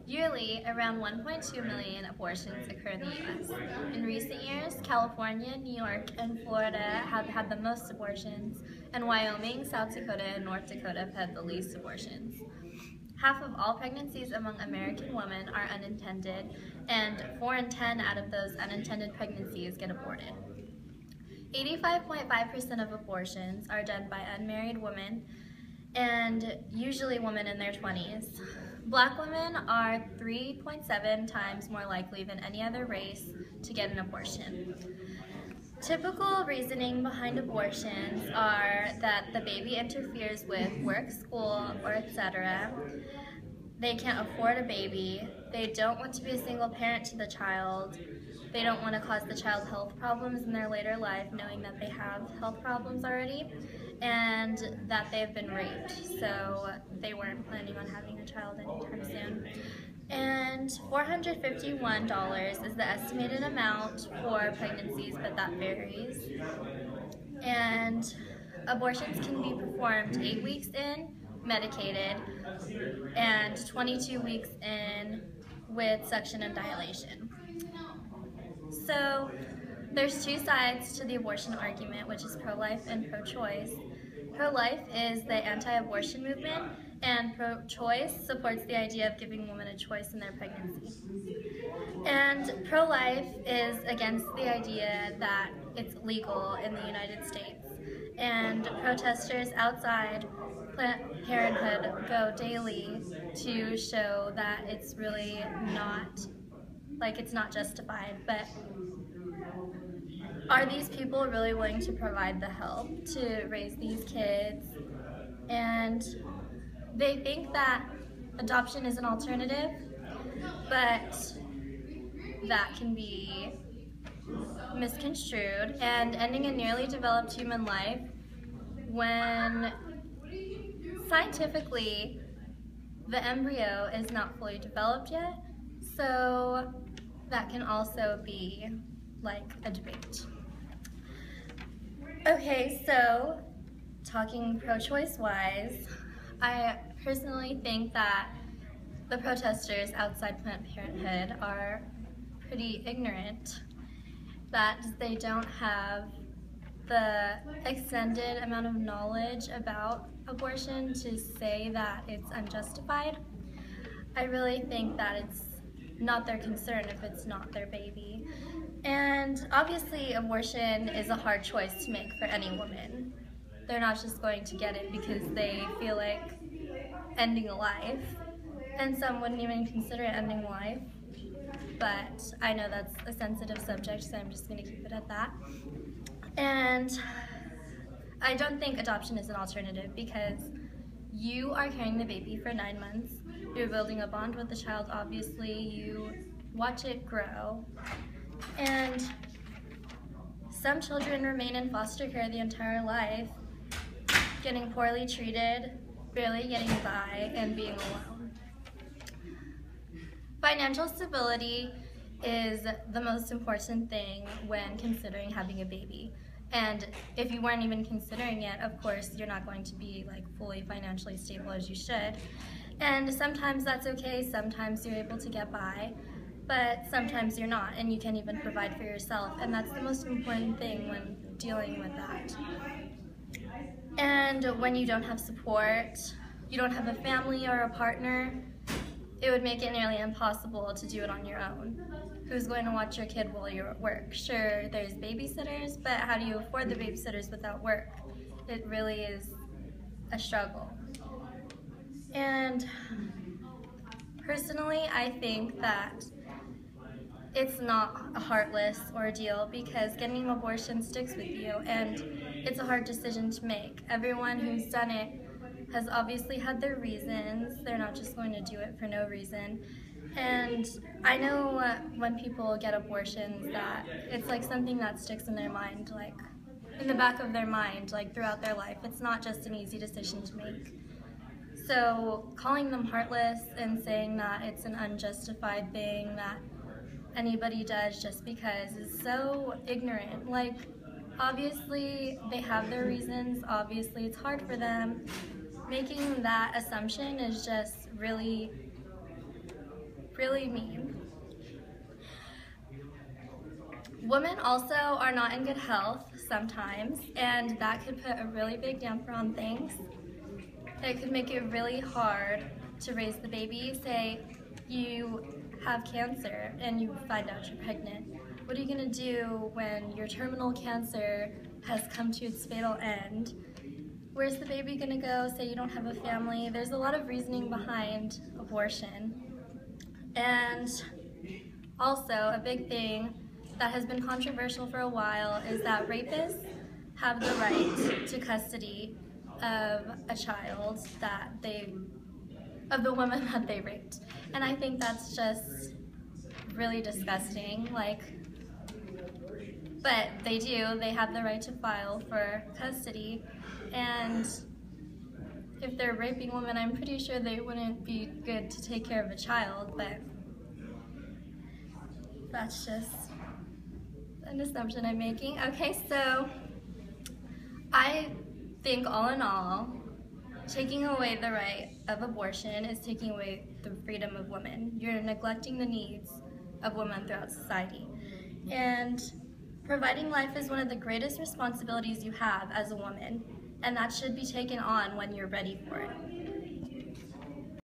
Yearly, around 1.2 million abortions occur in the U.S. In recent years, California, New York, and Florida have had the most abortions, and Wyoming, South Dakota, and North Dakota have had the least abortions. Half of all pregnancies among American women are unintended, and 4 in 10 out of those unintended pregnancies get aborted. 85.5% of abortions are done by unmarried women, and usually women in their 20s. Black women are 3.7 times more likely than any other race to get an abortion. Typical reasoning behind abortions are that the baby interferes with work, school, or etc. They can't afford a baby. They don't want to be a single parent to the child. They don't want to cause the child health problems in their later life, knowing that they have health problems already, and that they've been raped, so they weren't planning on having a child anytime soon. And $451 is the estimated amount for pregnancies, but that varies. And abortions can be performed 8 weeks in, medicated, and 22 weeks in with suction and dilation. So there's two sides to the abortion argument, which is pro-life and pro-choice. Pro-life is the anti-abortion movement, and pro-choice supports the idea of giving women a choice in their pregnancy. And pro-life is against the idea that it's legal in the United States. And protesters outside Planned Parenthood go daily to show that it's really not, like, it's not justified. But are these people really willing to provide the help to raise these kids? And they think that adoption is an alternative, but that can be misconstrued. And ending a nearly developed human life, when scientifically the embryo is not fully developed yet, so that can also be like a debate. Okay, so talking pro-choice wise, I personally think that the protesters outside Planned Parenthood are pretty ignorant, that they don't have the extended amount of knowledge about abortion to say that it's unjustified. I really think that it's not their concern if it's not their baby. And obviously abortion is a hard choice to make for any woman. They're not just going to get it because they feel like ending a life, and some wouldn't even consider it ending life. But I know that's a sensitive subject, so I'm just going to keep it at that. And I don't think adoption is an alternative, because you are carrying the baby for 9 months. You're building a bond with the child, obviously. You watch it grow. And some children remain in foster care the entire life, getting poorly treated, barely getting by, and being alone. Financial stability is the most important thing when considering having a baby. And if you weren't even considering it, of course, you're not going to be like fully financially stable as you should. And sometimes that's okay, sometimes you're able to get by, but sometimes you're not, and you can't even provide for yourself. And that's the most important thing when dealing with that. And when you don't have support, you don't have a family or a partner, it would make it nearly impossible to do it on your own. Who's going to watch your kid while you're at work? Sure, there's babysitters, but how do you afford the babysitters without work? It really is a struggle. And personally, I think that it's not a heartless ordeal, because getting an abortion sticks with you, and it's a hard decision to make. Everyone who's done it has obviously had their reasons. They're not just going to do it for no reason. And I know when people get abortions that it's like something that sticks in their mind, like in the back of their mind, like throughout their life. It's not just an easy decision to make. So calling them heartless and saying that it's an unjustified thing that anybody does just because is so ignorant. Like, obviously they have their reasons, obviously it's hard for them. Making that assumption is just really really mean. Women also are not in good health sometimes, and that could put a really big damper on things. It could make it really hard to raise the baby. Say you have cancer and you find out you're pregnant. What are you gonna do when your terminal cancer has come to its fatal end? Where's the baby gonna go? Say you don't have a family. There's a lot of reasoning behind abortion. And also, a big thing that has been controversial for a while is that rapists have the right to custody of a child of the woman that they raped. And I think that's just really disgusting. But they do, they have the right to file for custody. And if they're raping women, I'm pretty sure they wouldn't be good to take care of a child, but that's just an assumption I'm making. Okay, so I think all in all, taking away the right of abortion is taking away the freedom of women. You're neglecting the needs of women throughout society. And providing life is one of the greatest responsibilities you have as a woman, and that should be taken on when you're ready for it.